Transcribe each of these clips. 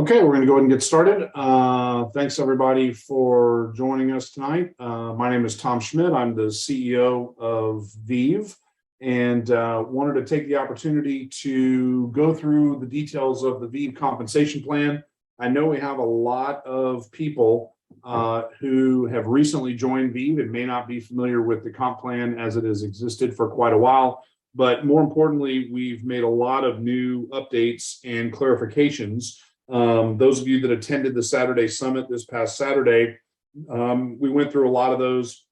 Okay, we're going to go ahead and get started. Thanks everybody for joining us tonight. My name is Tom Schmidt. I'm the CEO of Viv, and wanted to take the opportunity to go through the details of the Viv compensation plan. I know we have a lot of people who have recently joined Viv and may not be familiar with the comp plan as it has existed for quite a while. But more importantly, we've made a lot of new updates and clarifications. Those of you that attended the Saturday Summit this past Saturday, we went through a lot of those,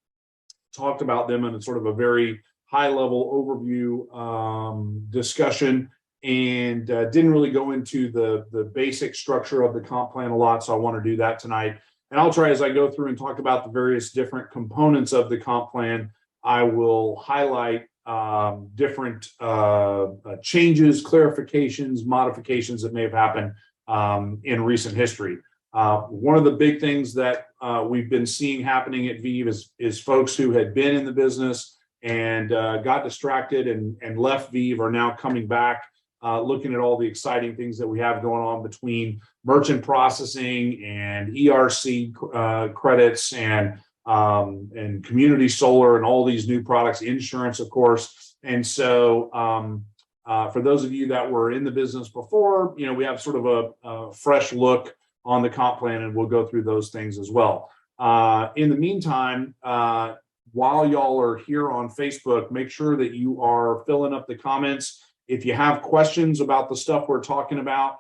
talked about them in a sort of a very high-level overview discussion, and didn't really go into the basic structure of the comp plan a lot, so I want to do that tonight. And I'll try, as I go through and talk about the various different components of the comp plan, I will highlight different changes, clarifications, modifications that may have happened in recent history. One of the big things that we've been seeing happening at Viv is folks who had been in the business and got distracted and left Viv are now coming back, looking at all the exciting things that we have going on between merchant processing and ERC credits and community solar and all these new products, insurance, of course. And so for those of you that were in the business before, you know, we have sort of a fresh look on the comp plan, and we'll go through those things as well. In the meantime, while y'all are here on Facebook, make sure that you are filling up the comments. If you have questions about the stuff we're talking about,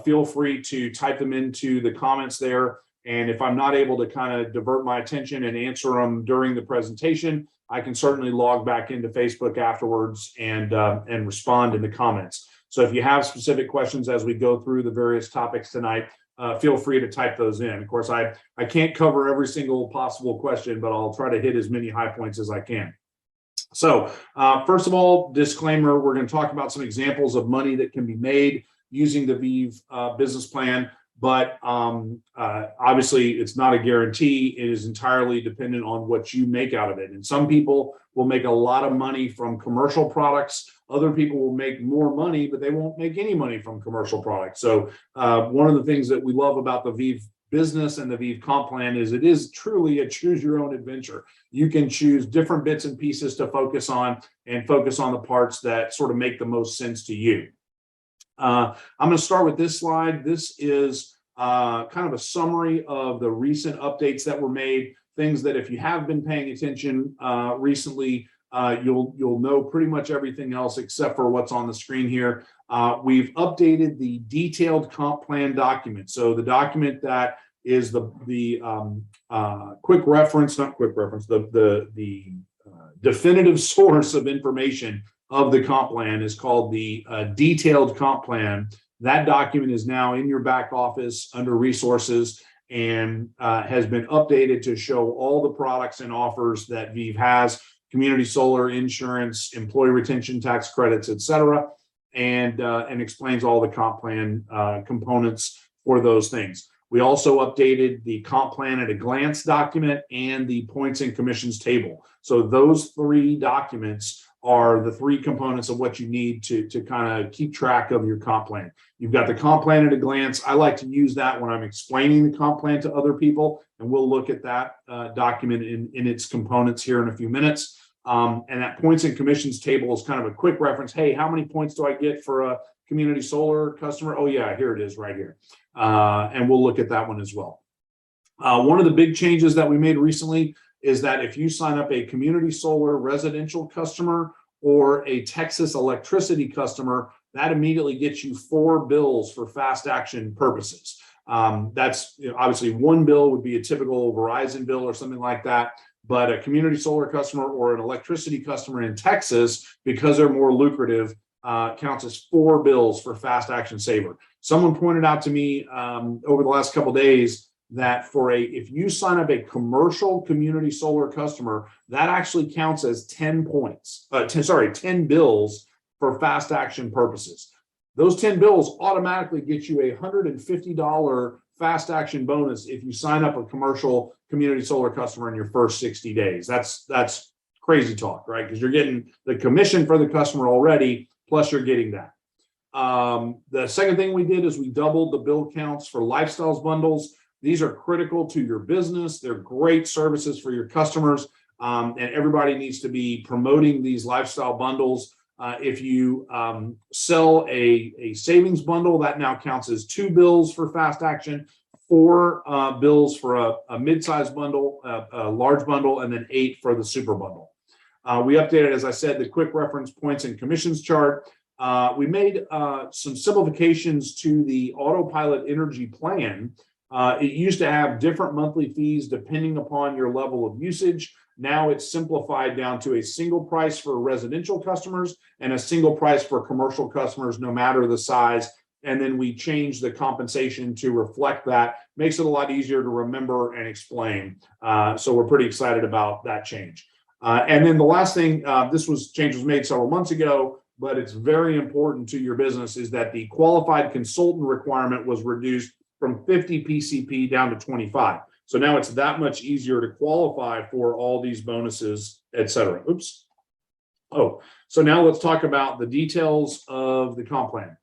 feel free to type them into the comments there. And if I'm not able to kind of divert my attention and answer them during the presentation, I can certainly log back into Facebook afterwards and respond in the comments. So if you have specific questions as we go through the various topics tonight, feel free to type those in. Of course, I can't cover every single possible question, but I'll try to hit as many high points as I can. So first of all, disclaimer, we're going to talk about some examples of money that can be made using the Viv business plan. But obviously, it's not a guarantee. It is entirely dependent on what you make out of it. And some people will make a lot of money from commercial products. Other people will make more money, but they won't make any money from commercial products. So one of the things that we love about the Viv business and the Viv comp plan is it is truly a choose your own adventure. You can choose different bits and pieces to focus on and focus on the parts that sort of make the most sense to you. I'm going to start with this slide. This is kind of a summary of the recent updates that were made, things that if you have been paying attention recently, you'll know pretty much everything else except for what's on the screen here. We've updated the detailed comp plan document. So the document that is the definitive source of information of the comp plan is called the detailed comp plan. That document is now in your back office under resources and has been updated to show all the products and offers that Viv has: community solar, insurance, employee retention tax credits, etc., and explains all the comp plan components for those things. We also updated the comp plan at a glance document and the points and commissions table. So those three documents are the three components of what you need to kind of keep track of your comp plan. You've got the comp plan at a glance. I like to use that when I'm explaining the comp plan to other people, and we'll look at that document in its components here in a few minutes. And that points and commissions table is kind of a quick reference. Hey, how many points do I get for a community solar customer? Oh yeah, here it is right here. And we'll look at that one as well. One of the big changes that we made recently is that if you sign up a community solar residential customer or a Texas electricity customer, that immediately gets you 4 bills for fast action purposes. That's, you know, obviously one bill would be a typical Verizon bill or something like that, but a community solar customer or an electricity customer in Texas, because they're more lucrative, counts as 4 bills for fast action saver. Someone pointed out to me over the last couple of days that if you sign up a commercial community solar customer, that actually counts as 10 bills for fast action purposes. Those 10 bills automatically get you a $150 fast action bonus if you sign up a commercial community solar customer in your first 60 days. That's crazy talk, right? Because you're getting the commission for the customer already, plus you're getting that. The second thing we did is we doubled the bill counts for lifestyles bundles. These are critical to your business. They're great services for your customers, and everybody needs to be promoting these lifestyle bundles. If you sell a savings bundle, that now counts as 2 bills for fast action, 4 bills for a mid-size bundle, a large bundle, and then 8 for the super bundle. We updated, as I said, the quick reference points and commissions chart. We made some simplifications to the autopilot energy plan. It used to have different monthly fees depending upon your level of usage. Now it's simplified down to a single price for residential customers and a single price for commercial customers, no matter the size. And then we changed the compensation to reflect that. Makes it a lot easier to remember and explain. So we're pretty excited about that change. And then the last thing, change was made several months ago, but it's very important to your business, is that the qualified consultant requirement was reduced from 50 PCP down to 25. So now it's that much easier to qualify for all these bonuses, et cetera. Oops. Oh, so now let's talk about the details of the comp plan.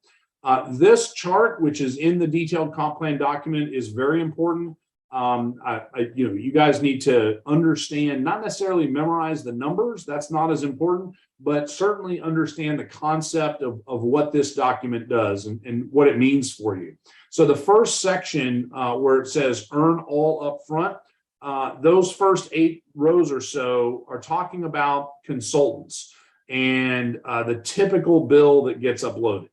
This chart, which is in the detailed comp plan document, is very important. You guys need to understand, not necessarily memorize the numbers, that's not as important, but certainly understand the concept of what this document does and what it means for you. So the first section where it says earn all up front, those first 8 rows or so are talking about consultants and the typical bill that gets uploaded.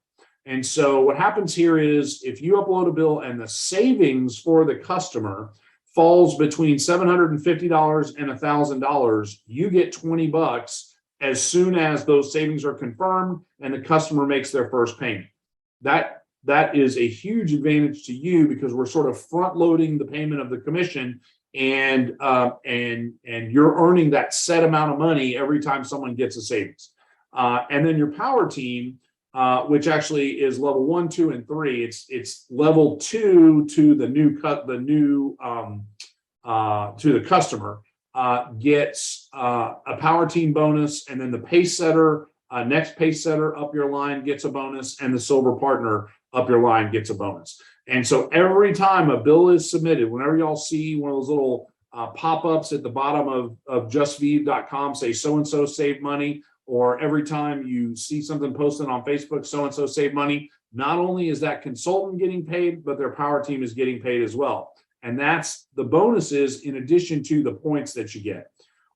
And so what happens here is, if you upload a bill and the savings for the customer falls between $750 and $1,000, you get $20 as soon as those savings are confirmed and the customer makes their first payment. That is a huge advantage to you, because we're sort of front loading the payment of the commission, and you're earning that set amount of money every time someone gets a savings. And then your power team, which actually is level 1, 2, and 3. It's level 2 to the customer, gets a power team bonus, and then the pace setter, next pace setter up your line gets a bonus, and the silver partner up your line gets a bonus. And so every time a bill is submitted, whenever y'all see one of those little pop-ups at the bottom of justviv.com say so-and-so saved money, or every time you see something posted on Facebook, so-and-so saved money, not only is that consultant getting paid, but their power team is getting paid as well. And that's the bonuses in addition to the points that you get.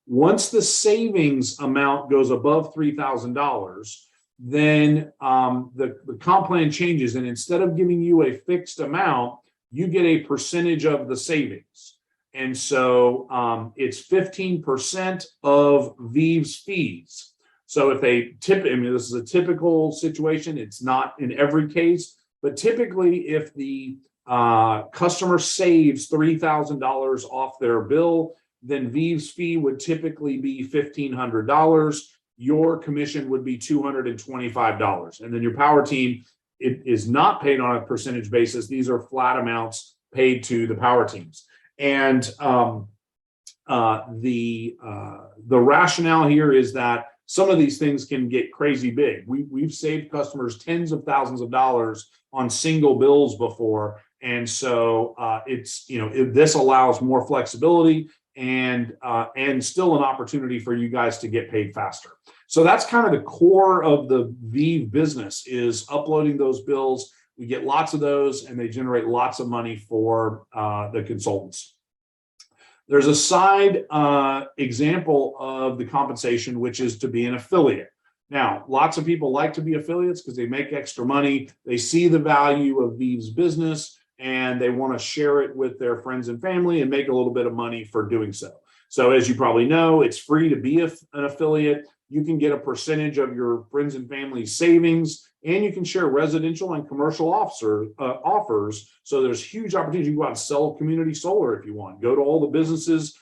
Once the savings amount goes above $3,000, then the comp plan changes. And instead of giving you a fixed amount, you get a percentage of the savings. And so it's 15% of Viv's fees. So if they this is a typical situation, it's not in every case, but typically if the customer saves $3,000 off their bill, then Viv's fee would typically be $1,500. Your commission would be $225. And then your power team, it is not paid on a percentage basis. These are flat amounts paid to the power teams. And the rationale here is that some of these things can get crazy big. We've saved customers tens of thousands of dollars on single bills before. And so this allows more flexibility and still an opportunity for you guys to get paid faster. So that's kind of the core of the Viv business, is uploading those bills. We get lots of those, and they generate lots of money for the consultants. There's a side example of the compensation, which is to be an affiliate. Now, lots of people like to be affiliates because they make extra money. They see the value of Viv's business, and they want to share it with their friends and family and make a little bit of money for doing so. So as you probably know, it's free to be an affiliate. You can get a percentage of your friends and family savings, and you can share residential and commercial offers. So there's huge opportunities. You can go out and sell community solar if you want. Go to all the businesses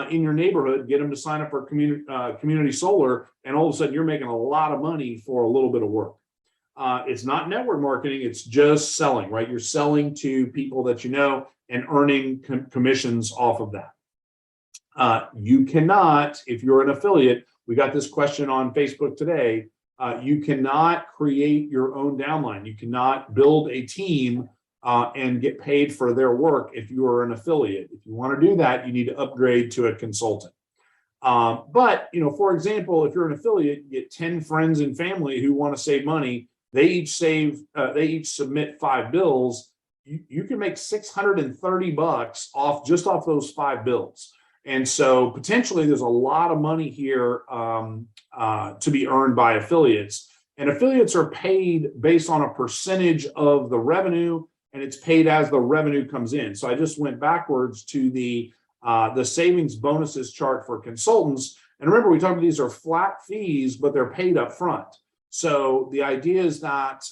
in your neighborhood, get them to sign up for community solar, and all of a sudden you're making a lot of money for a little bit of work. It's not network marketing, it's just selling, right? You're selling to people that you know and earning commissions off of that. You cannot, if you're an affiliate, we got this question on Facebook today, You cannot create your own downline. You cannot build a team and get paid for their work if you are an affiliate. If you want to do that, you need to upgrade to a consultant. But, for example, if you're an affiliate, you get 10 friends and family who want to save money. They each submit 5 bills. You can make $630 off those 5 bills. And so potentially there's a lot of money here to be earned by affiliates. And affiliates are paid based on a percentage of the revenue, and it's paid as the revenue comes in. So I just went backwards to the savings bonuses chart for consultants. And remember, we talked about these are flat fees, but they're paid up front. So the idea is that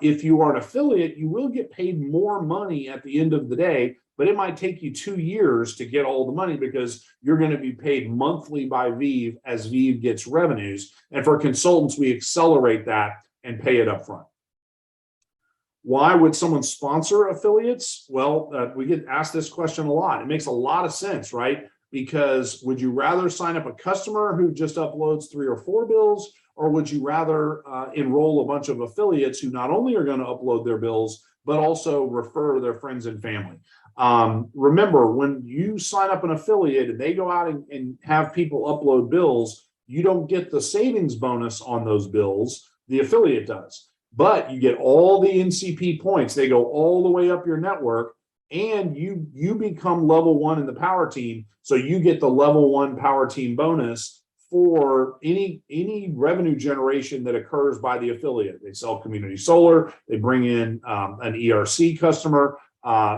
if you are an affiliate, you will get paid more money at the end of the day, but it might take you 2 years to get all the money because you're going to be paid monthly by Viv as Viv gets revenues. And for consultants, we accelerate that and pay it up front. Why would someone sponsor affiliates? Well, we get asked this question a lot. It makes a lot of sense, right? Because would you rather sign up a customer who just uploads 3 or 4 bills, or would you rather enroll a bunch of affiliates who not only are going to upload their bills, but also refer their friends and family? Remember, when you sign up an affiliate and they go out and have people upload bills, you don't get the savings bonus on those bills. The affiliate does. But you get all the NCP points. They go all the way up your network, and you become level 1 in the power team. So you get the level 1 power team bonus for any revenue generation that occurs by the affiliate. They sell community solar, they bring in an ERC customer,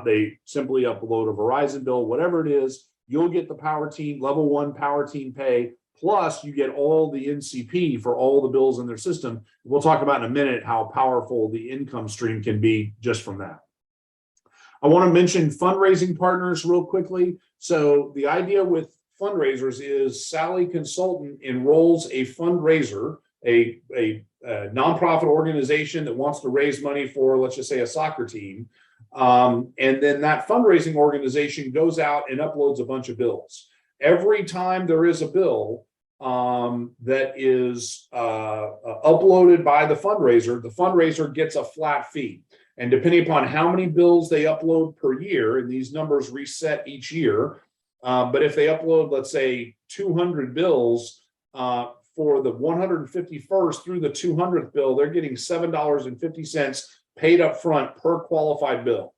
they simply upload a Verizon bill, whatever it is, you'll get the power team, level 1 power team pay, plus you get all the NCP for all the bills in their system. We'll talk about in a minute how powerful the income stream can be just from that. I want to mention fundraising partners real quickly. So the idea with fundraisers is Sally Consultant enrolls a fundraiser, a nonprofit organization that wants to raise money for, let's just say, a soccer team. And then that fundraising organization goes out and uploads a bunch of bills. Every time there is a bill that is uploaded by the fundraiser gets a flat fee. And depending upon how many bills they upload per year, and these numbers reset each year, but if they upload, let's say, 200 bills for the 151st through the 200th bill, they're getting $7.50 paid up front per qualified bill.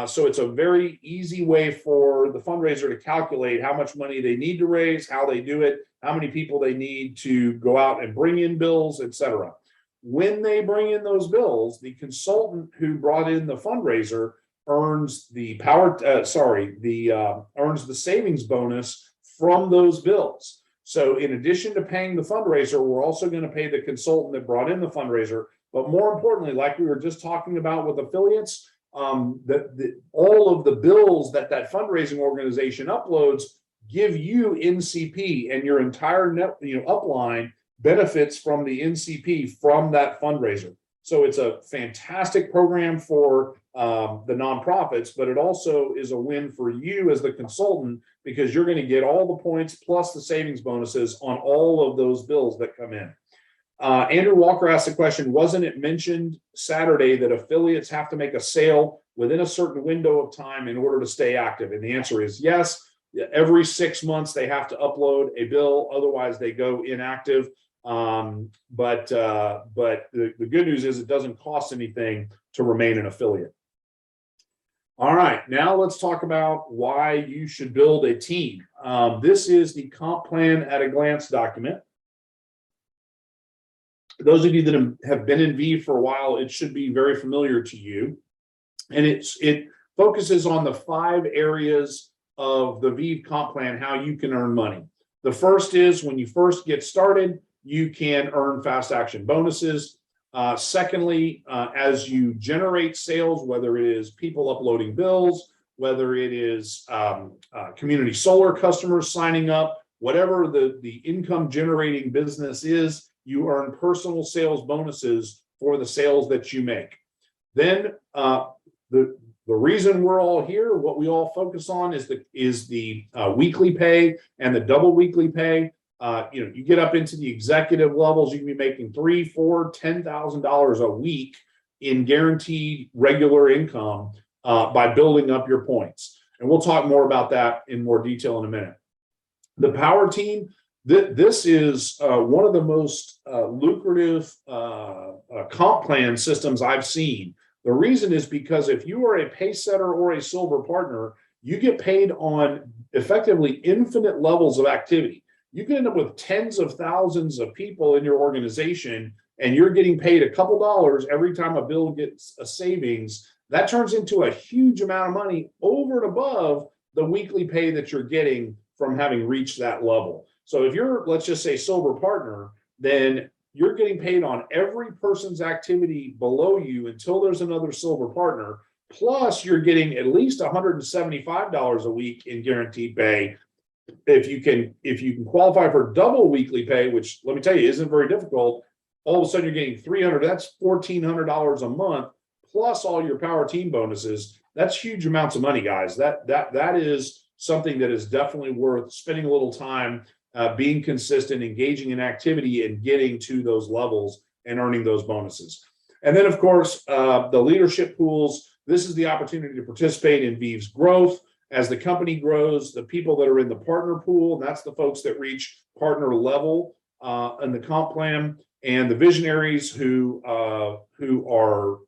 So it's a very easy way for the fundraiser to calculate how much money they need to raise, how they do it, how many people they need to go out and bring in bills, etc. When they bring in those bills, the consultant who brought in the fundraiser earns the earns the savings bonus from those bills. So in addition to paying the fundraiser, we're also going to pay the consultant that brought in the fundraiser. But more importantly, like we were just talking about with affiliates, all of the bills that fundraising organization uploads give you NCP, and your entire upline benefits from the NCP from that fundraiser. So it's a fantastic program for the nonprofits, but it also is a win for you as the consultant because you're going to get all the points plus the savings bonuses on all of those bills that come in. Andrew Walker asked the question, wasn't it mentioned Saturday that affiliates have to make a sale within a certain window of time in order to stay active? And the answer is yes. Every 6 months they have to upload a bill, otherwise they go inactive. But the good news is it doesn't cost anything to remain an affiliate. All right, now let's talk about why you should build a team. This is the comp plan at a glance document. Those of you that have been in Viv for a while, it should be very familiar to you. And it focuses on the 5 areas of the Viv comp plan, how you can earn money. The first is when you first get started, you can earn fast action bonuses. Secondly, as you generate sales, whether it is people uploading bills, whether it is community solar customers signing up, whatever the income generating business is, you earn personal sales bonuses for the sales that you make. Then the reason we're all here, what we all focus on is the weekly pay and the double weekly pay. You get up into the executive levels, you can be making $3,000, $4,000, $10,000 a week in guaranteed regular income by building up your points. And we'll talk more about that in more detail in a minute. The Power Team, this is one of the most lucrative comp plan systems I've seen. The reason is because if you are a pace setter or a silver partner, you get paid on effectively infinite levels of activity. You can end up with tens of thousands of people in your organization, and you're getting paid a couple dollars every time a bill gets a savings. That turns into a huge amount of money over and above the weekly pay that you're getting from having reached that level. So if you're, let's just say, silver partner, then you're getting paid on every person's activity below you until there's another silver partner. Plus, you're getting at least $175 a week in guaranteed pay. If you can qualify for double weekly pay, which let me tell you isn't very difficult, all of a sudden you're getting $300. That's $1,400 a month plus all your Power Team bonuses. That's huge amounts of money, guys. That is something that is definitely worth spending a little time, being consistent, engaging in activity, and getting to those levels and earning those bonuses. And then, of course, the leadership pools. This is the opportunity to participate in Viv's growth. As the company grows, the people that are in the partner pool, and that's the folks that reach partner level in the comp plan, and the visionaries who are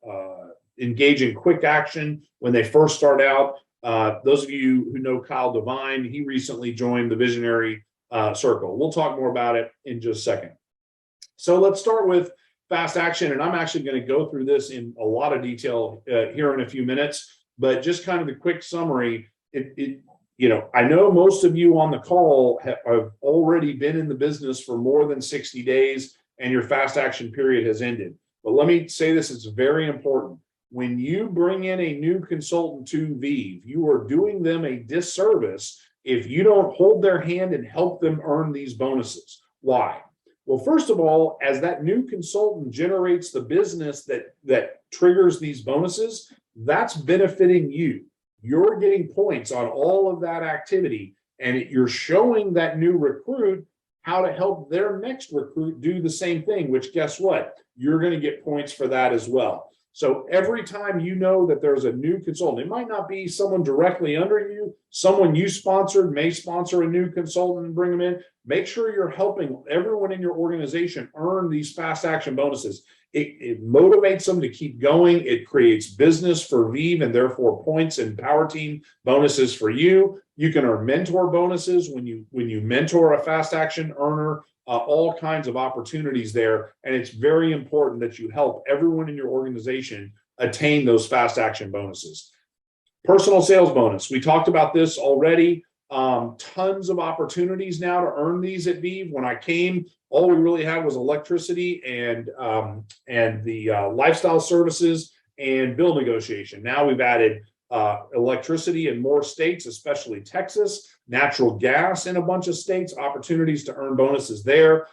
engage in quick action when they first start out. Those of you who know Kyle Devine, he recently joined the visionary circle. We'll talk more about it in just a second. So let's start with fast action, and I'm actually going to go through this in a lot of detail here in a few minutes, but just kind of the quick summary. I know most of you on the call have already been in the business for more than 60 days and your fast action period has ended. But let me say this, it's very important. When you bring in a new consultant to Viv, you are doing them a disservice if you don't hold their hand and help them earn these bonuses. Why? Well, first of all, as that new consultant generates the business that triggers these bonuses, that's benefiting you. You're getting points on all of that activity, and you're showing that new recruit how to help their next recruit do the same thing, which guess what? You're going to get points for that as well. So every time you know that there's a new consultant, it might not be someone directly under you, someone you sponsored may sponsor a new consultant and bring them in. Make sure you're helping everyone in your organization earn these fast action bonuses. It motivates them to keep going. It creates business for Viv and therefore points and Power Team bonuses for you. You can earn mentor bonuses when you mentor a fast action earner. All kinds of opportunities there, and it's very important that you help everyone in your organization attain those fast action bonuses. Personal sales bonus, we talked about this already. Tons of opportunities now to earn these at Viv. When I came, all we really had was electricity and the lifestyle services and bill negotiation. Now we've added electricity in more states, especially Texas, natural gas in a bunch of states, opportunities to earn bonuses there,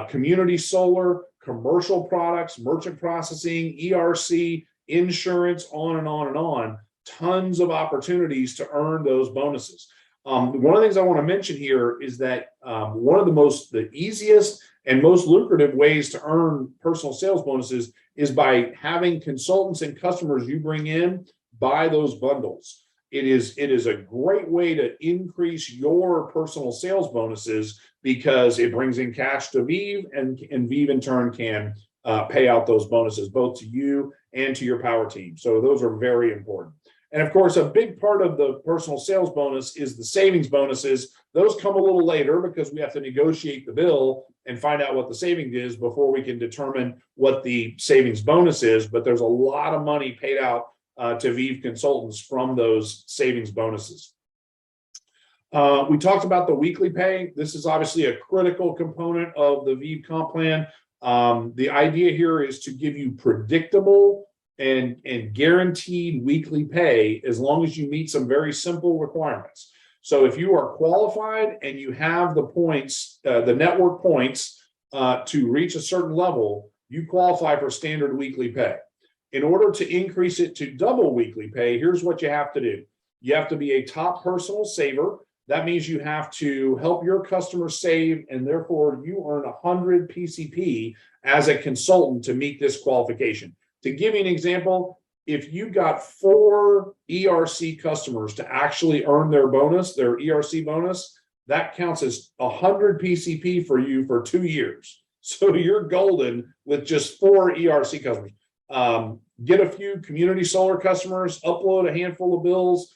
community solar, commercial products, merchant processing, ERC, insurance, on and on and on. Tons of opportunities to earn those bonuses. One of the things I want to mention here is that one of the easiest and most lucrative ways to earn personal sales bonuses is by having consultants and customers you bring in buy those bundles. It is a great way to increase your personal sales bonuses because it brings in cash to Viv, and Viv in turn can pay out those bonuses both to you and to your Power Team. So those are very important. And of course, a big part of the personal sales bonus is the savings bonuses. Those come a little later because we have to negotiate the bill and find out what the savings is before we can determine what the savings bonus is. But there's a lot of money paid out to Viv consultants from those savings bonuses. We talked about the weekly pay. This is obviously a critical component of the Viv comp plan. The idea here is to give you predictable and guaranteed weekly pay as long as you meet some very simple requirements. So if you are qualified and you have the points, the network points to reach a certain level, you qualify for standard weekly pay. In order to increase it to double weekly pay, here's what you have to do. You have to be a top personal saver. that means you have to help your customers save, and therefore you earn 100 PCP as a consultant to meet this qualification. To give you an example, if you got 4 ERC customers to actually earn their bonus, their ERC bonus, that counts as 100 PCP for you for 2 years. So you're golden with just 4 ERC customers. Get a few community solar customers, upload a handful of bills,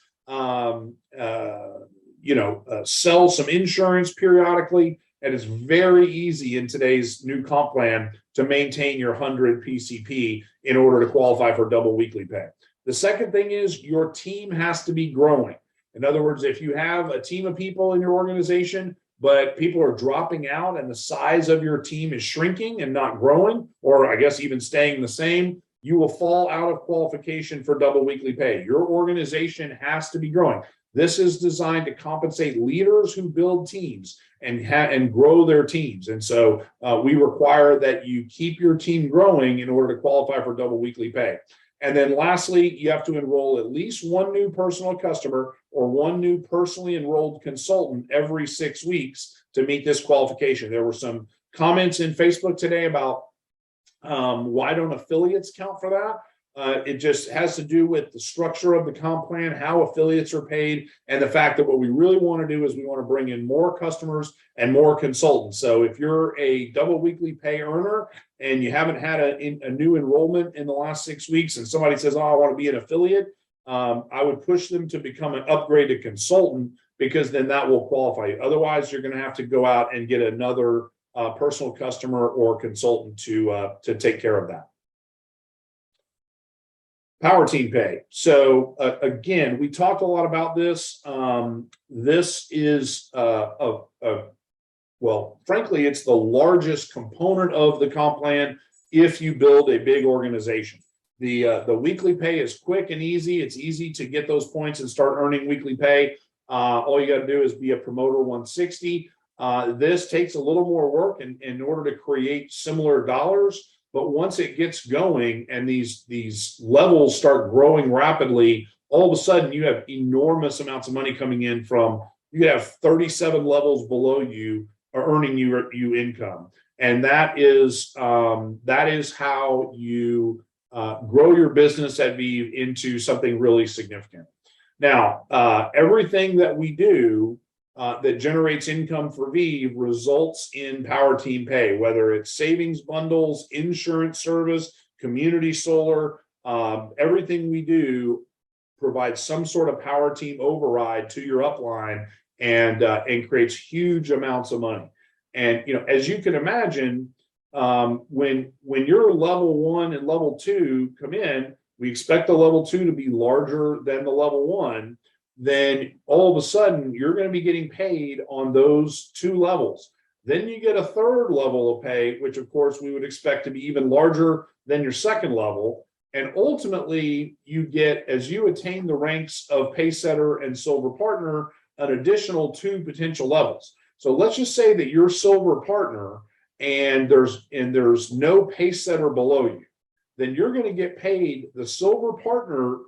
sell some insurance periodically. And it's very easy in today's new comp plan to maintain your 100 PCP in order to qualify for double weekly pay. The second thing is your team has to be growing. In other words, if you have a team of people in your organization, but people are dropping out and the size of your team is shrinking and not growing, or I guess even staying the same, you will fall out of qualification for double weekly pay. Your organization has to be growing. This is designed to compensate leaders who build teams and grow their teams. And so we require that you keep your team growing in order to qualify for double weekly pay. And then lastly, you have to enroll at least 1 new personal customer or 1 new personally enrolled consultant every 6 weeks to meet this qualification. There were some comments in Facebook today about why don't affiliates count for that? It just has to do with the structure of the comp plan, how affiliates are paid, and the fact that what we really want to do is we want to bring in more customers and more consultants. So if you're a double weekly pay earner and you haven't had a new enrollment in the last 6 weeks and somebody says, oh, I want to be an affiliate, I would push them to become an upgraded consultant, because then that will qualify you. Otherwise, you're going to have to go out and get another personal customer or consultant to take care of that. Power team pay. So again, we talked a lot about this. This is well, frankly, it's the largest component of the comp plan if you build a big organization. The weekly pay is quick and easy. It's easy to get those points and start earning weekly pay. All you got to do is be a promoter 160. This takes a little more work in order to create similar dollars. But once it gets going and these levels start growing rapidly, all of a sudden you have enormous amounts of money coming in from, you could have 37 levels below you are earning you income. And that is how you grow your business at Viv into something really significant. Now, everything that we do that generates income for Viv results in power team pay, whether it's savings bundles, insurance service, community solar, everything we do provides some sort of power team override to your upline and creates huge amounts of money. And as you can imagine, when your level 1 and level 2 come in, we expect the level 2 to be larger than the level 1. Then all of a sudden you're going to be getting paid on those 2 levels. Then you get a 3rd level of pay, which of course we would expect to be even larger than your 2nd level. And ultimately you get, as you attain the ranks of Paysetter and Silver Partner, an additional 2 potential levels. So let's just say that you're Silver Partner and there's no Paysetter below you. Then you're going to get paid the Silver Partner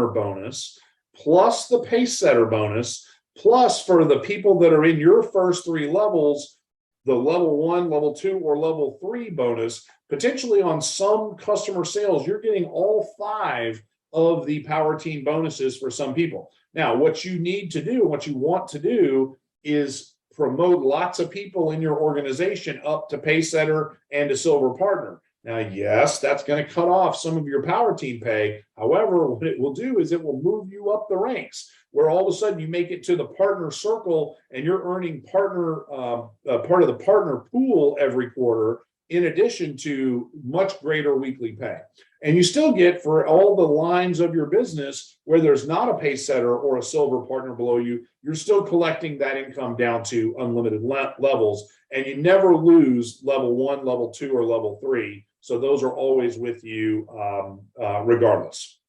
bonus, plus the Paysetter bonus, plus for the people that are in your first 3 levels, the level 1, level 2, or level 3 bonus. Potentially on some customer sales, you're getting all 5 of the power team bonuses for some people. Now, what you need to do, what you want to do is promote lots of people in your organization up to Paysetter and to Silver Partner. Now, yes, that's going to cut off some of your power team pay. However, what it will do is it will move you up the ranks, where all of a sudden you make it to the partner circle and you're earning part of the partner pool every quarter, in addition to much greater weekly pay. And you still get, for all the lines of your business where there's not a Paysetter or a Silver Partner below you, you're still collecting that income down to unlimited levels, and you never lose level 1, level 2, or level 3. So those are always with you regardless.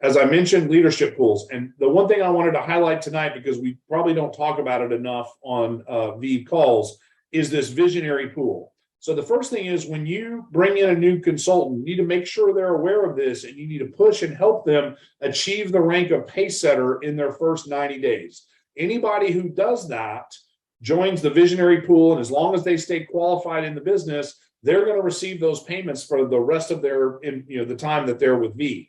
As I mentioned, leadership pools. And the one thing I wanted to highlight tonight, because we probably don't talk about it enough on Viv calls, is this visionary pool. So the first thing is when you bring in a new consultant, you need to make sure they're aware of this, and you need to push and help them achieve the rank of pace setter in their first 90 days. Anybody who does that joins the visionary pool, and as long as they stay qualified in the business, they're going to receive those payments for the rest of their, the time that they're with Viv.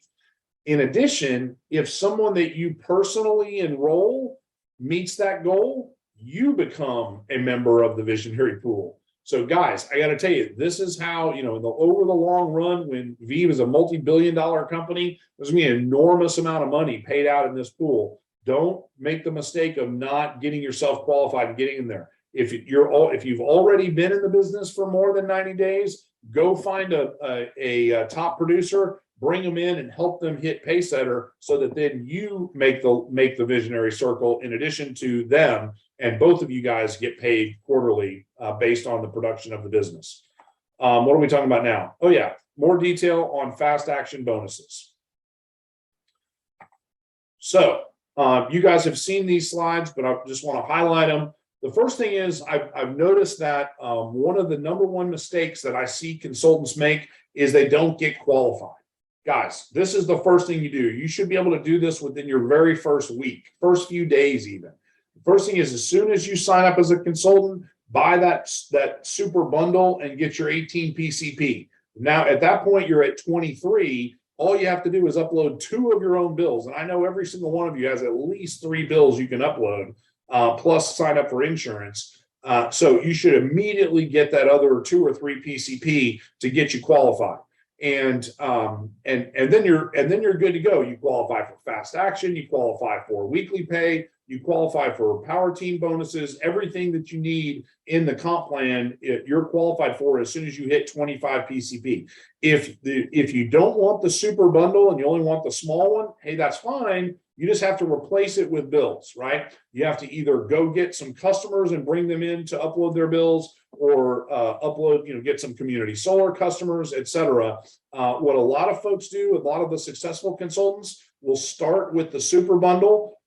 In addition, if someone that you personally enroll meets that goal, you become a member of the visionary pool. So guys, I got to tell you, this is how, over the long run, when Viv is a multi-billion-dollar company, there's going to be an enormous amount of money paid out in this pool. Don't make the mistake of not getting yourself qualified and getting in there. If you've already been in the business for more than 90 days, go find a top producer, bring them in and help them hit pace setter, so that then you make the visionary circle in addition to them, and both of you guys get paid quarterly based on the production of the business. What are we talking about now? Oh yeah, more detail on fast action bonuses. So you guys have seen these slides, but I just want to highlight them. The first thing is I've noticed that one of the #1 mistakes that I see consultants make is they don't get qualified. Guys, this is the first thing you do. You should be able to do this within your very first week, first few days even. The first thing is, as soon as you sign up as a consultant, buy that super bundle and get your 18 PCP. Now, at that point, you're at 23. All you have to do is upload 2 of your own bills. And I know every single one of you has at least 3 bills you can upload, plus sign up for insurance. So you should immediately get that other 2 or 3 PCP to get you qualified. And then you're good to go. You qualify for fast action, you qualify for weekly pay, you qualify for power team bonuses, everything that you need in the comp plan, you're qualified for as soon as you hit 25 PCP. If you don't want the super bundle and you only want the small one, hey, that's fine. You just have to replace it with bills, right? You have to either go get some customers and bring them in to upload their bills, or get some community solar customers, etc. What a lot of folks do, a lot of the successful consultants will start with the super bundle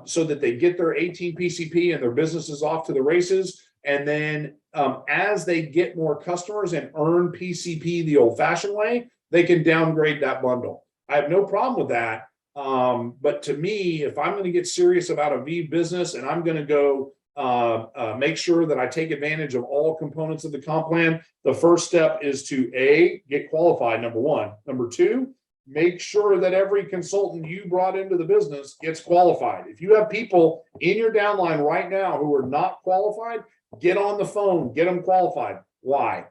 so that they get their 18 PCP and their business is off to the races. And then as they get more customers and earn PCP the old-fashioned way, they can downgrade that bundle. I have no problem with that. But to me, if I'm going to get serious about a Viv business and I'm going to go make sure that I take advantage of all components of the comp plan, the first step is to get qualified, #1. #2, make sure that every consultant you brought into the business gets qualified. If you have people in your downline right now who are not qualified, get on the phone, get them qualified. Why?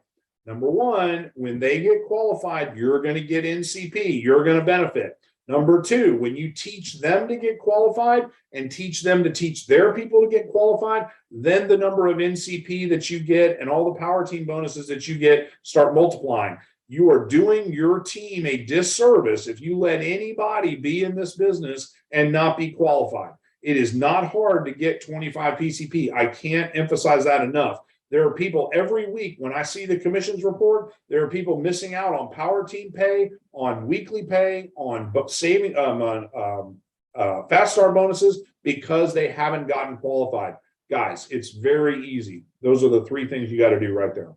#1, when they get qualified, you're going to get NCP, you're going to benefit. #2, when you teach them to get qualified and teach them to teach their people to get qualified, then the number of NCP that you get and all the power team bonuses that you get start multiplying. You are doing your team a disservice if you let anybody be in this business and not be qualified. It is not hard to get 25 PCP. I can't emphasize that enough. There are people every week, when I see the commissions report, there are people missing out on power team pay, on weekly pay, on saving, fast start bonuses, because they haven't gotten qualified. Guys, it's very easy. Those are the 3 things you got to do right there.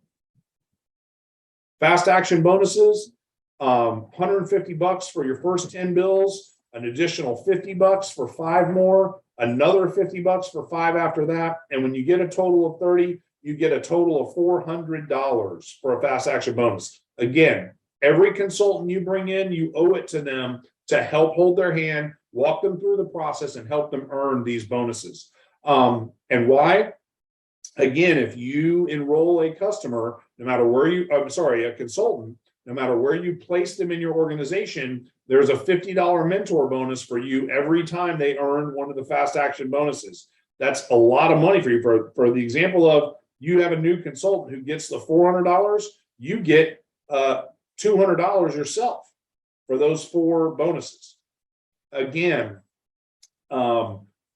Fast action bonuses, $150 for your first 10 bills, an additional $50 for 5 more, another $50 for 5 after that. And when you get a total of 30, you get a total of $400 for a fast action bonus. Again, every consultant you bring in, you owe it to them to help hold their hand, walk them through the process, and help them earn these bonuses. And why? Again, if you enroll a customer, no matter where a consultant, no matter where you place them in your organization, there's a $50 mentor bonus for you every time they earn one of the fast action bonuses. That's a lot of money for you. For the example of, you have a new consultant who gets the $400, you get $200 yourself for those 4 bonuses. Again,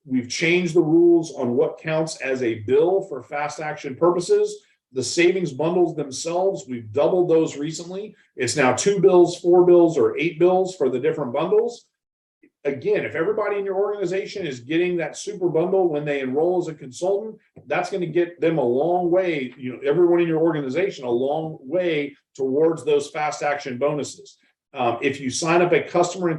we've changed the rules on what counts as a bill for fast action purposes. The savings bundles themselves, we've doubled those recently. It's now 2 bills, 4 bills, or 8 bills for the different bundles. again, if everybody in your organization is getting that super bundle when they enroll as a consultant, that's going to get them a long way, everyone in your organization, a long way towards those fast action bonuses. If you sign up a customer in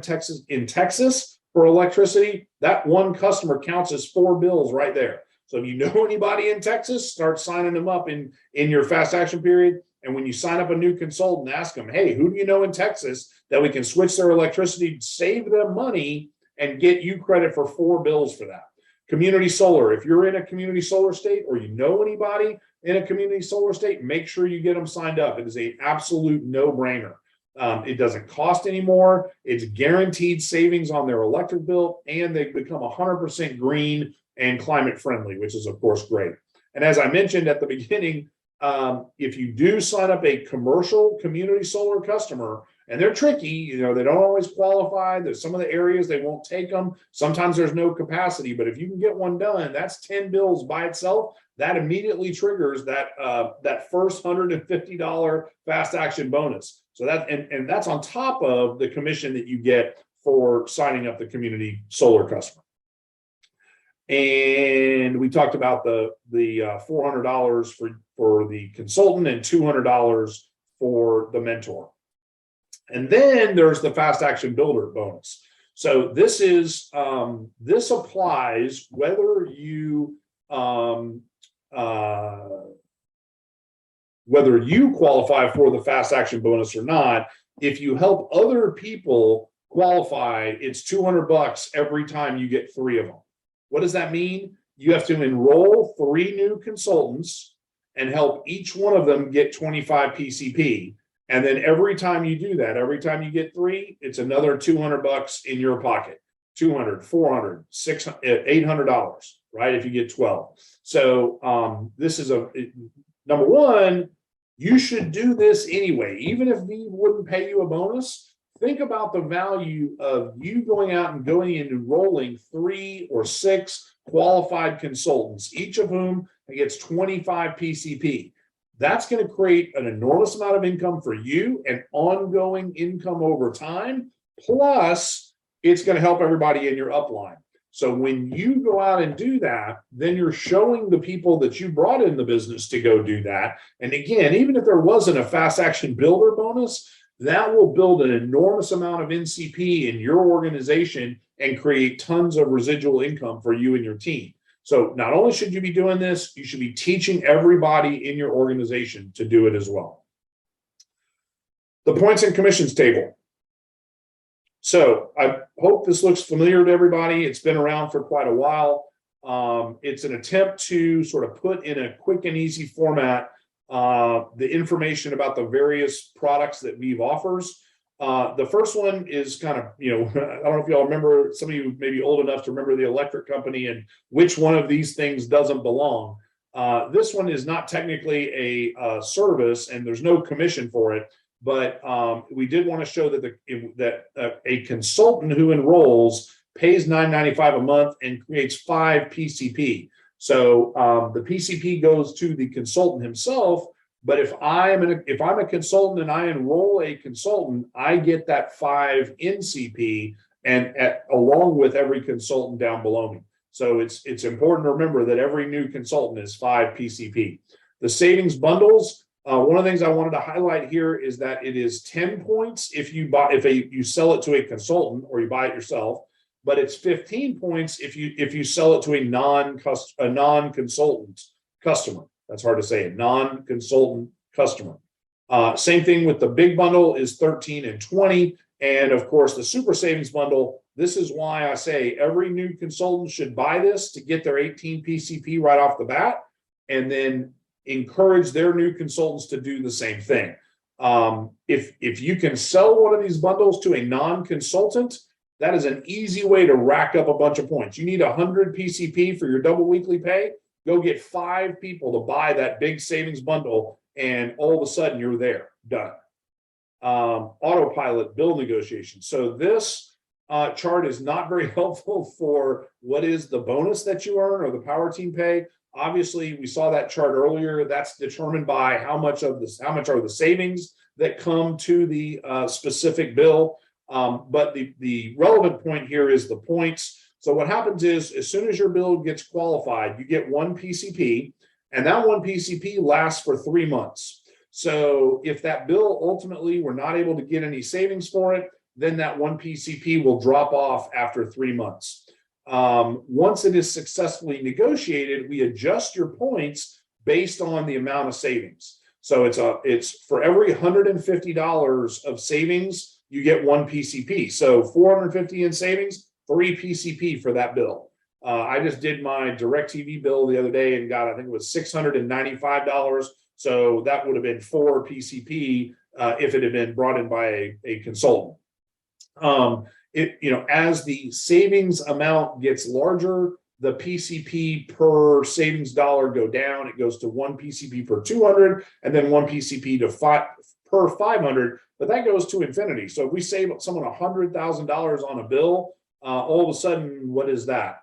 Texas for electricity, that one customer counts as 4 bills right there. So if you know anybody in Texas, start signing them up in your fast action period. And when you sign up a new consultant, ask them, hey, who do you know in Texas that we can switch their electricity, save them money, and get you credit for 4 bills for that. Community solar, if you're in a community solar state or you know anybody in a community solar state, make sure you get them signed up. It is an absolute no-brainer. It doesn't cost anymore. It's guaranteed savings on their electric bill, and they become 100% green and climate friendly, which is of course great. And as I mentioned at the beginning, if you do sign up a commercial community solar customer, and they're tricky, they don't always qualify. There's some of the areas they won't take them. Sometimes there's no capacity, but if you can get one done, that's 10 bills by itself. That immediately triggers that first $150 fast action bonus. So and that's on top of the commission that you get for signing up the community solar customer. And we talked about the $400 for the consultant and $200 for the mentor. And then there's the fast action builder bonus. So this is this applies whether you qualify for the fast action bonus or not. If you help other people qualify, it's $200 every time you get 3 of them. What does that mean? You have to enroll 3 new consultants and help each one of them get 25 PCP. And then every time you do that, every time you get 3, it's another $200 in your pocket. $200, $400, $600, $800, right? If you get 12. So this is number one, you should do this anyway. Even if Viv wouldn't pay you a bonus, think about the value of you going out and going and enrolling 3 or 6 qualified consultants, each of whom gets 25 PCP. That's going to create an enormous amount of income for you and ongoing income over time. Plus, it's going to help everybody in your upline. So when you go out and do that, then you're showing the people that you brought in the business to go do that. And again, even if there wasn't a fast action builder bonus, that will build an enormous amount of NCP in your organization and create tons of residual income for you and your team. So not only should you be doing this, you should be teaching everybody in your organization to do it as well. The points and commissions table. So I hope this looks familiar to everybody. It's been around for quite a while. It's an attempt to sort of put in a quick and easy format the information about the various products that Viv offers. The first one is kind of, I don't know if y'all remember, some of you may be old enough to remember the electric company and which one of these things doesn't belong. This one is not technically a service and there's no commission for it, but we did want to show that a consultant who enrolls pays $9.95 a month and creates 5 PCP. So the PCP goes to the consultant himself. But if I'm a consultant and I enroll a consultant, I get that 5 NCP and along with every consultant down below me. So it's important to remember that every new consultant is 5 PCP. The savings bundles. One of the things I wanted to highlight here is that it is 10 points if you sell it to a consultant or you buy it yourself, but it's 15 points if you sell it to a non-consultant customer. That's hard to say, a non-consultant customer. Same thing with the big bundle is 13 and 20. And of course, the super savings bundle, this is why I say every new consultant should buy this to get their 18 PCP right off the bat, and then encourage their new consultants to do the same thing. If you can sell one of these bundles to a non-consultant, that is an easy way to rack up a bunch of points. You need 100 PCP for your double weekly pay. Go get 5 people to buy that big savings bundle, and all of a sudden you're there, done. Autopilot bill negotiation. So this chart is not very helpful for what is the bonus that you earn or the power team pay. Obviously, we saw that chart earlier. That's determined by how much are the savings that come to the specific bill. But the relevant point here is the points. So what happens is, as soon as your bill gets qualified, you get one PCP, and that one PCP lasts for 3 months. So if that bill ultimately we're not able to get any savings for it, then that one PCP will drop off after 3 months. Once it is successfully negotiated, we adjust your points based on the amount of savings. So it's for every $150 of savings, you get one PCP. So 450 in savings, 3 PCP for that bill. I just did my DirecTV bill the other day and got, I think it was $695. So that would have been 4 PCP if it had been brought in by a consultant. As the savings amount gets larger, the PCP per savings dollar go down. It goes to 1 PCP per 200, and then 1 PCP per 500. But that goes to infinity. So if we save someone $100,000 on a bill, all of a sudden, what is that?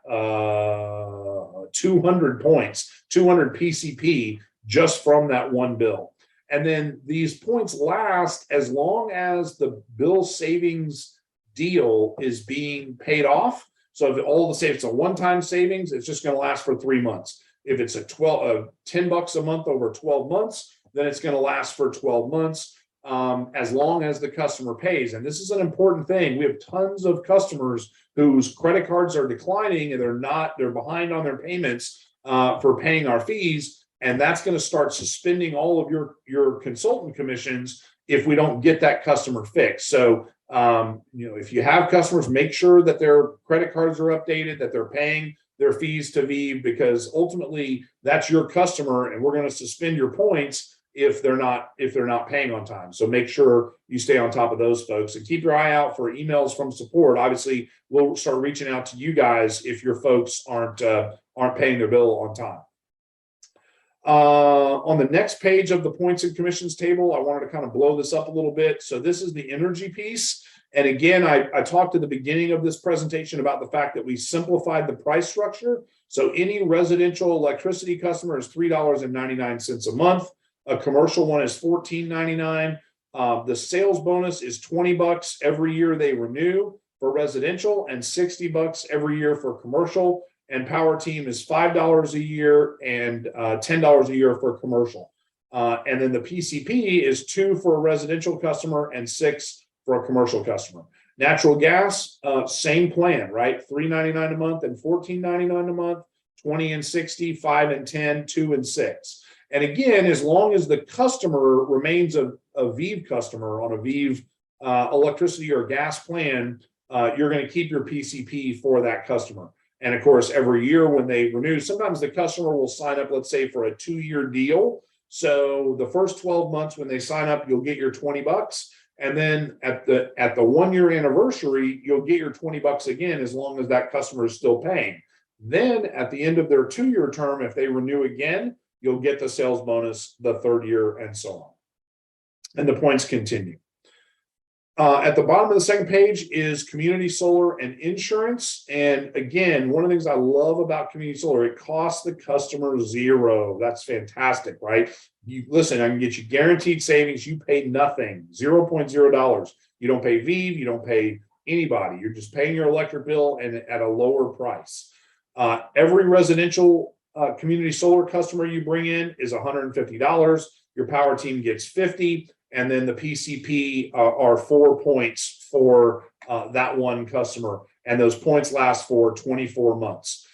200 points, 200 PCP just from that one bill. And then these points last as long as the bill savings deal is being paid off. So if it's a one-time savings, it's just going to last for 3 months. If it's $10 a month over 12 months, then it's going to last for 12 months, as long as the customer pays. And this is an important thing. We have tons of customers whose credit cards are declining and they're behind on their payments for paying our fees. And that's going to start suspending all of your consultant commissions if we don't get that customer fixed. So, if you have customers, make sure that their credit cards are updated, that they're paying their fees to Viv, because ultimately that's your customer, and we're going to suspend your points if they're not paying on time. So make sure you stay on top of those folks and keep your eye out for emails from support. Obviously, we'll start reaching out to you guys if your folks aren't paying their bill on time. On the next page of the points and commissions table, I wanted to kind of blow this up a little bit. So this is the energy piece. And again, I talked at the beginning of this presentation about the fact that we simplified the price structure. So any residential electricity customer is $3.99 a month. A commercial one is $14.99. The sales bonus is $20 every year they renew for residential, and $60 every year for commercial. And Power Team is $5 a year and $10 a year for commercial. And then the PCP is $2 for a residential customer and $6 for a commercial customer. Natural gas, same plan, right? $3.99 a month and $14.99 a month, 20 and 60, 5 and 10, 2 and 6. And again, as long as the customer remains a Viv customer on a Viv electricity or gas plan, you're going to keep your PCP for that customer. And of course, every year when they renew, sometimes the customer will sign up, let's say, for a 2-year deal. So the first 12 months when they sign up, you'll get your $20. And then at the 1-year anniversary, you'll get your $20 again, as long as that customer is still paying. Then at the end of their 2-year term, if they renew again, you'll get the sales bonus the 3rd year, and so on. And the points continue. At the bottom of the second page is community solar and insurance. And again, one of the things I love about community solar, it costs the customer $0. That's fantastic, right? Listen, I can get you guaranteed savings. You pay nothing, $0.0. You don't pay Viv, you don't pay anybody. You're just paying your electric bill and at a lower price. Every residential community solar customer you bring in is $150. Your Power Team gets $50. And then the PCP are 4 points for that one customer. And those points last for 24 months.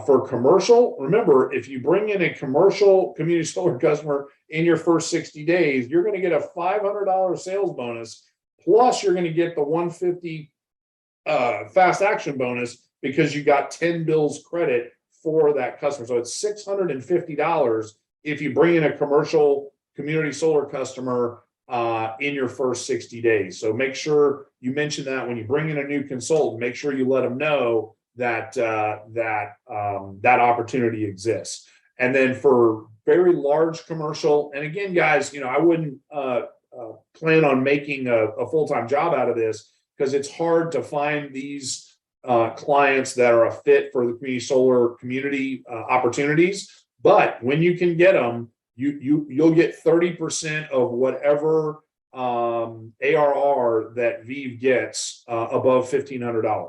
For commercial, remember, if you bring in a commercial community solar customer in your first 60 days, you're going to get a $500 sales bonus. Plus, you're going to get the $150 fast action bonus because you got 10 bills credit for that customer. So it's $650 if you bring in a commercial community solar customer in your first 60 days. So make sure you mention that when you bring in a new consultant. Make sure you let them know that that opportunity exists. And then for very large commercial, and again, guys, I wouldn't plan on making a full-time job out of this, because it's hard to find these clients that are a fit for the community solar community opportunities. But when you can get them, you'll get 30% of whatever ARR that Viv gets above $1,500.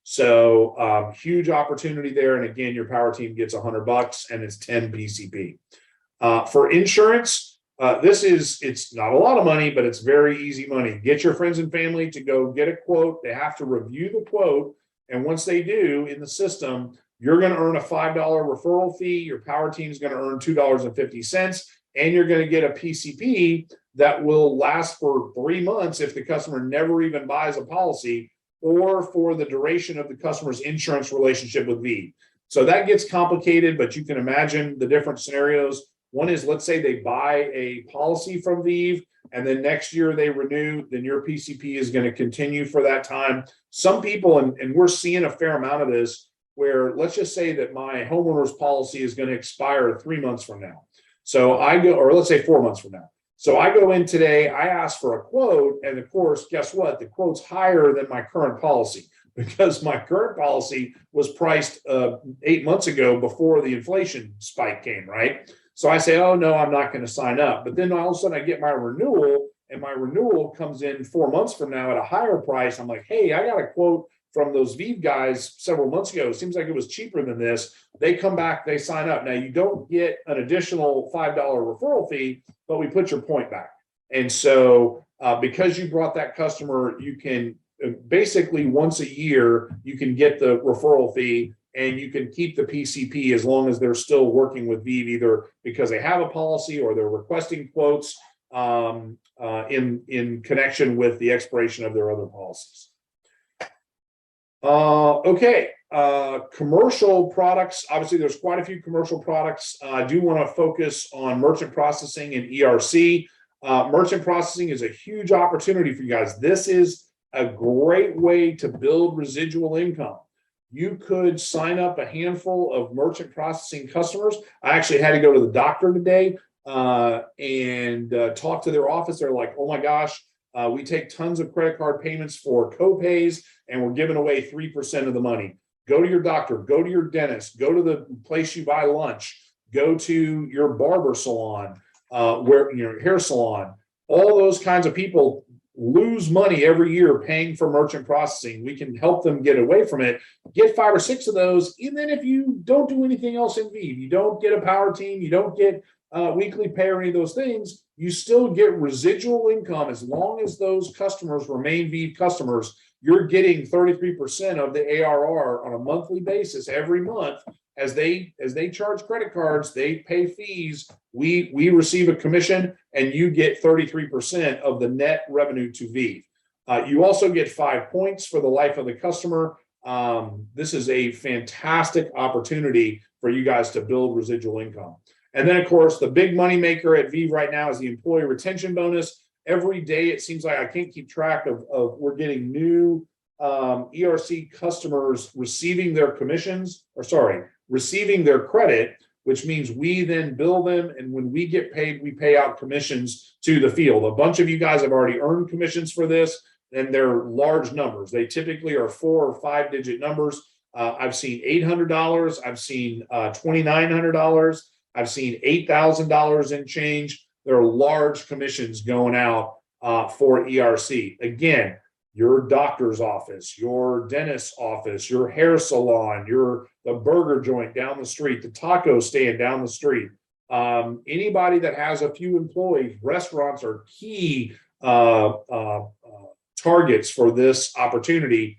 So huge opportunity there. And again, your power team gets $100 and it's 10 PCP. For insurance, it's not a lot of money, but it's very easy money. Get your friends and family to go get a quote. They have to review the quote. And once they do in the system, you're going to earn a $5 referral fee. Your power team is going to earn $2.50, and you're going to get a PCP that will last for 3 months if the customer never even buys a policy, or for the duration of the customer's insurance relationship with Viv. So that gets complicated, but you can imagine the different scenarios. One is, let's say they buy a policy from Viv and then next year they renew, then your PCP is going to continue for that time. Some people, and we're seeing a fair amount of this, where let's just say that my homeowner's policy is going to expire 3 months from now. So I go, or let's say 4 months from now. So I go in today, I ask for a quote, and of course, guess what? The quote's higher than my current policy, because my current policy was priced 8 months ago before the inflation spike came, right? So I say, oh no, I'm not going to sign up. But then all of a sudden I get my renewal, and my renewal comes in 4 months from now at a higher price. I'm like, hey, I got a quote from those Viv guys several months ago. It seems like it was cheaper than this. They come back, they sign up. Now you don't get an additional $5 referral fee, but we put your point back. And so because you brought that customer, you can basically once a year, you can get the referral fee, and you can keep the PCP as long as they're still working with Viv, either because they have a policy or they're requesting quotes in connection with the expiration of their other policies. Okay, commercial products. Obviously, there's quite a few commercial products. I do want to focus on merchant processing and ERC. Merchant processing is a huge opportunity for you guys. This is a great way to build residual income. You could sign up a handful of merchant processing customers. I actually had to go to the doctor today and talk to their office. They're like, oh my gosh, we take tons of credit card payments for co-pays, and we're giving away 3% of the money. Go to your doctor, go to your dentist, go to the place you buy lunch, go to your barber salon, where your hair salon. All those kinds of people lose money every year paying for merchant processing. We can help them get away from it. Get 5 or 6 of those, and then if you don't do anything else in Viv, you don't get a power team, you don't get weekly pay or any of those things, you still get residual income. As long as those customers remain Viv customers, you're getting 33% of the ARR on a monthly basis every month. As they charge credit cards, they pay fees, we receive a commission, and you get 33% of the net revenue to Viv. You also get 5 points for the life of the customer. This is a fantastic opportunity for you guys to build residual income. And then, of course, the big money maker at Viv right now is the employee retention bonus. Every day, it seems like I can't keep track of we're getting new ERC customers receiving their commissions, or sorry, receiving their credit, which means we then bill them, and when we get paid, we pay out commissions to the field. A bunch of you guys have already earned commissions for this, and they're large numbers. They typically are 4 or 5 digit numbers. I've seen $800, I've seen $2,900, I've seen $8,000 in change. There are large commissions going out for ERC. Again, your doctor's office, your dentist's office, your hair salon, the burger joint down the street, the taco stand down the street. Anybody that has a few employees, restaurants are key targets for this opportunity.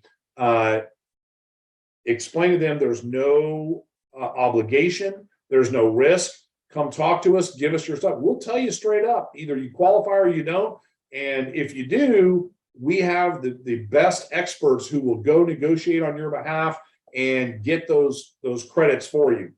Explain to them there's no obligation, there's no risk. Come talk to us, give us your stuff. We'll tell you straight up, either you qualify or you don't. And if you do, we have the best experts who will go negotiate on your behalf and get those credits for you.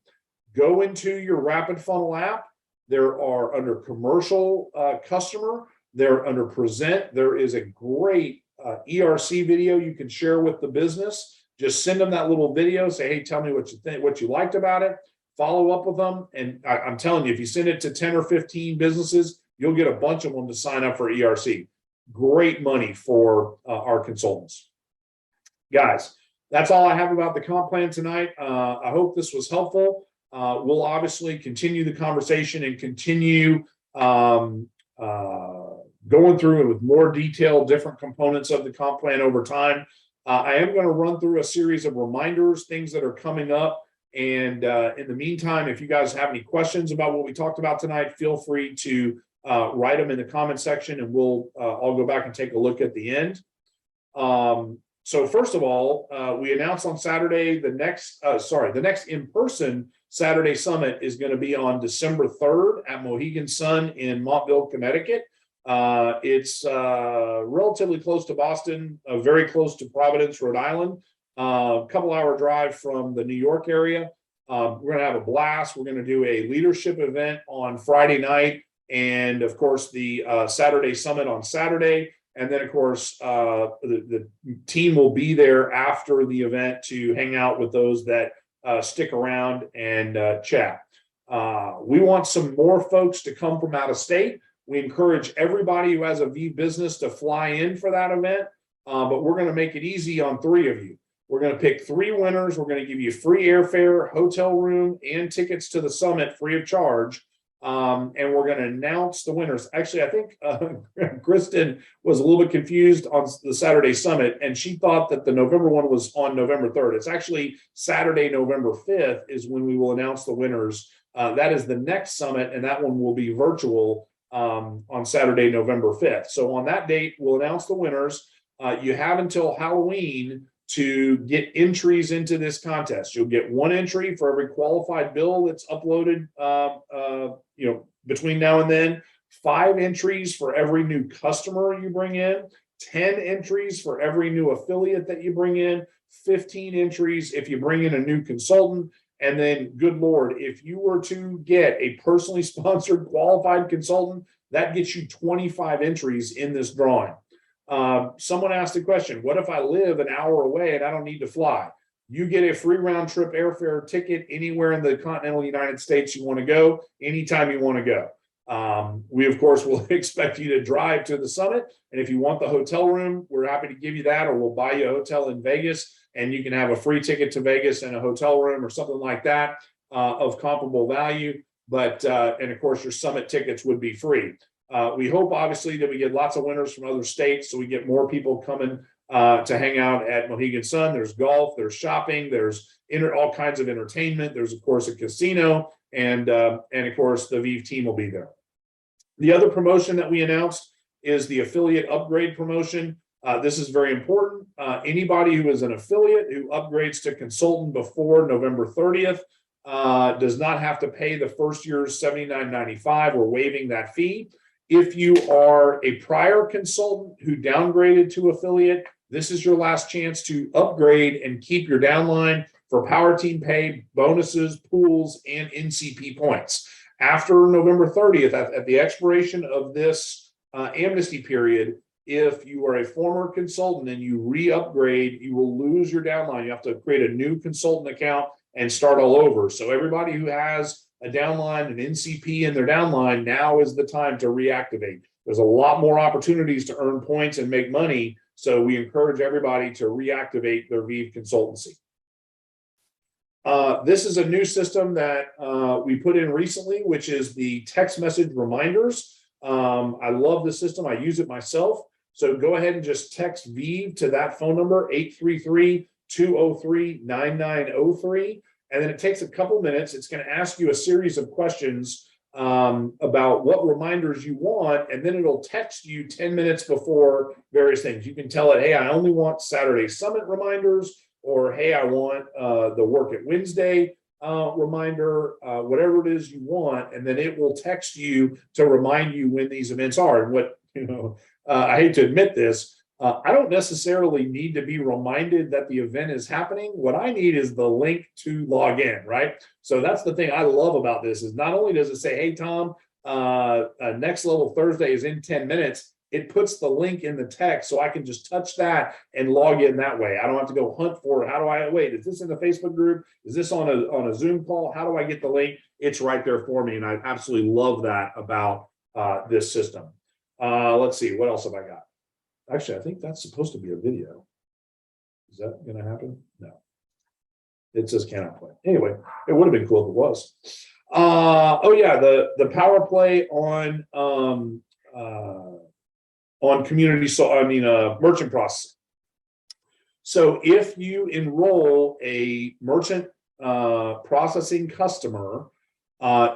Go into your Rapid Funnel app. There are under commercial customer, they're under present. There is a great ERC video you can share with the business. Just send them that little video, say, hey, tell me what you think, what you liked about it. Follow up with them. And I'm telling you, if you send it to 10 or 15 businesses, you'll get a bunch of them to sign up for ERC. Great money for our consultants. Guys, that's all I have about the comp plan tonight. I hope this was helpful. We'll obviously continue the conversation and continue going through it with more detail, different components of the comp plan over time. I am going to run through a series of reminders, things that are coming up. And in the meantime, if you guys have any questions about what we talked about tonight, feel free to write them in the comment section, and I'll go back and take a look at the end. So first of all, we announced on Saturday the next in-person Saturday Summit is going to be on December 3rd at Mohegan Sun in Montville, Connecticut. It's relatively close to Boston, very close to Providence, Rhode Island, a couple-hour drive from the New York area. We're going to have a blast. We're going to do a leadership event on Friday night, and of course the Saturday Summit on Saturday. And then, of course, the team will be there after the event to hang out with those that stick around and chat. We want some more folks to come from out of state. We encourage everybody who has a Viv business to fly in for that event, but we're going to make it easy on 3 of you. We're going to pick 3 winners. We're going to give you free airfare, hotel room, and tickets to the summit free of charge. And we're going to announce the winners. Actually, I think Kristen was a little bit confused on the Saturday Summit, and she thought that the November one was on November 3rd. It's actually Saturday, November 5th is when we will announce the winners. That is the next summit, and that one will be virtual on Saturday, November 5th. So on that date, we'll announce the winners. You have until Halloween to get entries into this contest. You'll get 1 entry for every qualified bill that's uploaded between now and then, 5 entries for every new customer you bring in, 10 entries for every new affiliate that you bring in, 15 entries if you bring in a new consultant. And then, good Lord, if you were to get a personally sponsored qualified consultant, that gets you 25 entries in this drawing. Someone asked a question, what if I live an hour away and I don't need to fly? You get a free round trip airfare ticket anywhere in the continental United States you want to go, anytime you want to go. We, of course, will expect you to drive to the summit. And if you want the hotel room, we're happy to give you that, or we'll buy you a hotel in Vegas, and you can have a free ticket to Vegas and a hotel room or something like that of comparable value. But, and of course, your summit tickets would be free. We hope, obviously, that we get lots of winners from other states, so we get more people coming to hang out at Mohegan Sun. There's golf, there's shopping, there's all kinds of entertainment. There's, of course, a casino, and of course, the Viv team will be there. The other promotion that we announced is the affiliate upgrade promotion. This is very important. Anybody who is an affiliate who upgrades to consultant before November 30th does not have to pay the first year's $79.95. We're waiving that fee. If you are a prior consultant who downgraded to affiliate, this is your last chance to upgrade and keep your downline for power team pay, bonuses, pools, and NCP points. After November 30th, at the expiration of this amnesty period, if you are a former consultant and you re-upgrade, you will lose your downline. You have to create a new consultant account and start all over. So everybody who has a downline, an NCP in their downline, now is the time to reactivate. There's a lot more opportunities to earn points and make money, so we encourage everybody to reactivate their Viv consultancy. This is a new system that we put in recently, which is the text message reminders. I love this system. I use it myself. So go ahead and just text Viv to that phone number, 833-203-9903. And then it takes a couple minutes. It's going to ask you a series of questions about what reminders you want, and then it'll text you 10 minutes before various things. You can tell it, hey, I only want Saturday Summit reminders, or hey, I want the Work at Wednesday reminder, whatever it is you want, and then it will text you to remind you when these events are. And what, I hate to admit this, I don't necessarily need to be reminded that the event is happening. What I need is the link to log in, right? So that's the thing I love about this, is not only does it say, hey, Tom, next level Thursday is in 10 minutes, it puts the link in the text so I can just touch that and log in that way. I don't have to go hunt for it. How do I, wait, is this in the Facebook group? Is this on a Zoom call? How do I get the link? It's right there for me. And I absolutely love that about this system. Let's see, what else have I got? Actually, I think that's supposed to be a video. Is that going to happen? No. It says cannot play. Anyway, it would have been cool if it was. Oh yeah, the power play on on merchant processing. So if you enroll a merchant processing customer,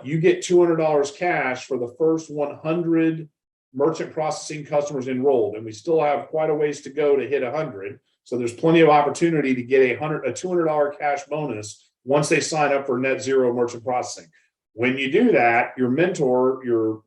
you get $200 cash for the first 100 merchant processing customers enrolled, and we still have quite a ways to go to hit 100. So there's plenty of opportunity to get a $200 cash bonus once they sign up for Net Zero merchant processing. When you do that, your mentor, your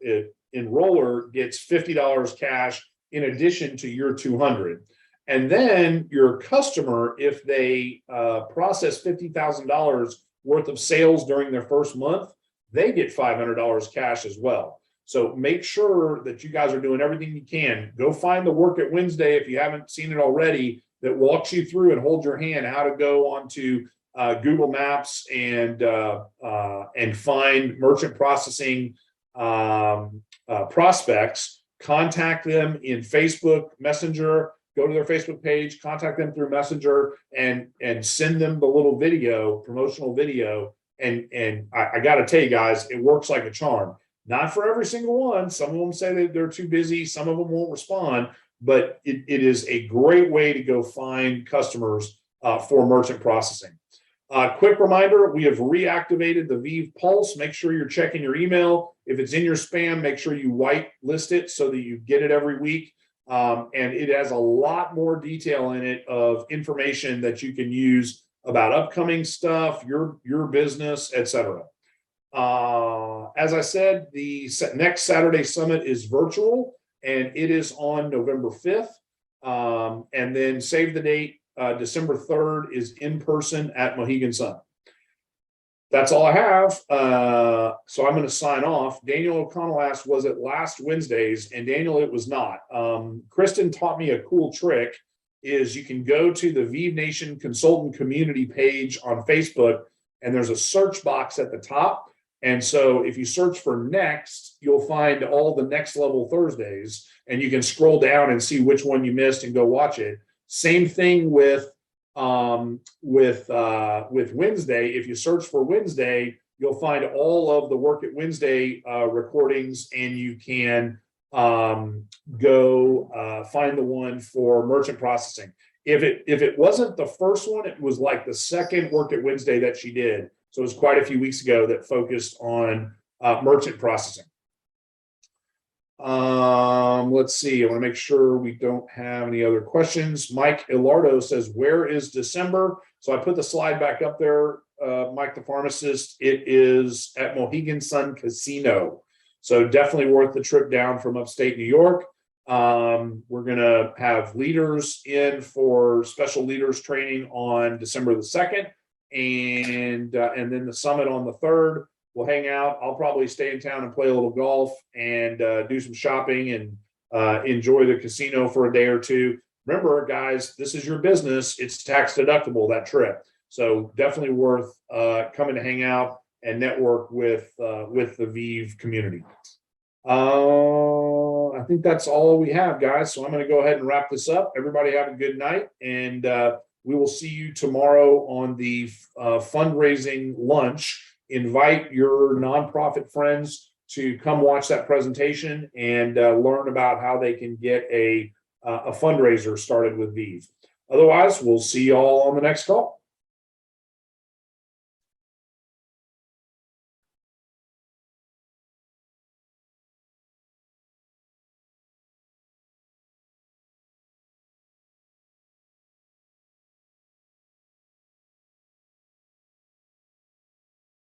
enroller, gets $50 cash in addition to your 200. And then your customer, if they process $50,000 worth of sales during their first month, they get $500 cash as well. So make sure that you guys are doing everything you can. Go find the Work It Wednesday if you haven't seen it already, that walks you through and holds your hand how to go onto Google Maps and find merchant processing prospects. Contact them in Facebook Messenger. Go to their Facebook page, contact them through Messenger, and send them the little video, promotional video. And I got to tell you guys, it works like a charm. Not for every single one. Some of them say that they're too busy. Some of them won't respond. But it is a great way to go find customers for merchant processing. Quick reminder, we have reactivated the Viv Pulse. Make sure you're checking your email. If it's in your spam, make sure you whitelist it so that you get it every week. And it has a lot more detail in it of information that you can use about upcoming stuff, your business, etc. As I said, the next Saturday Summit is virtual, and it is on November 5th. And then save the date, December 3rd is in person at Mohegan Sun. That's all I have. So I'm going to sign off. Daniel O'Connell asked, was it last Wednesdays? And Daniel, it was not. Kristen taught me a cool trick. Is you can go to the Viv Nation Consultant community page on Facebook, and there's a search box at the top. And so if you search for next, you'll find all the Next Level Thursdays, and you can scroll down and see which one you missed and go watch it. Same thing with Wednesday. If you search for Wednesday, you'll find all of the Work It Wednesday recordings, and you can go find the one for merchant processing. If it wasn't the first one, it was like the second Work It Wednesday that she did. So it was quite a few weeks ago that focused on merchant processing. Let's see. I want to make sure we don't have any other questions. Mike Ilardo says, where is December? So I put the slide back up there, Mike the pharmacist. It is at Mohegan Sun Casino. So definitely worth the trip down from upstate New York. We're going to have leaders in for special leaders training on December the 2nd. And then the summit on the 3rd. We'll hang out. I'll probably stay in town and play a little golf and do some shopping and enjoy the casino for a day or two. Remember, guys, this is your business. It's tax deductible, that trip. So definitely worth coming to hang out and network with the Viv community. I think that's all we have, guys. So I'm going to go ahead and wrap this up. Everybody have a good night, and we will see you tomorrow on the fundraising lunch. Invite your nonprofit friends to come watch that presentation and learn about how they can get a fundraiser started with Viv. Otherwise, we'll see you all on the next call.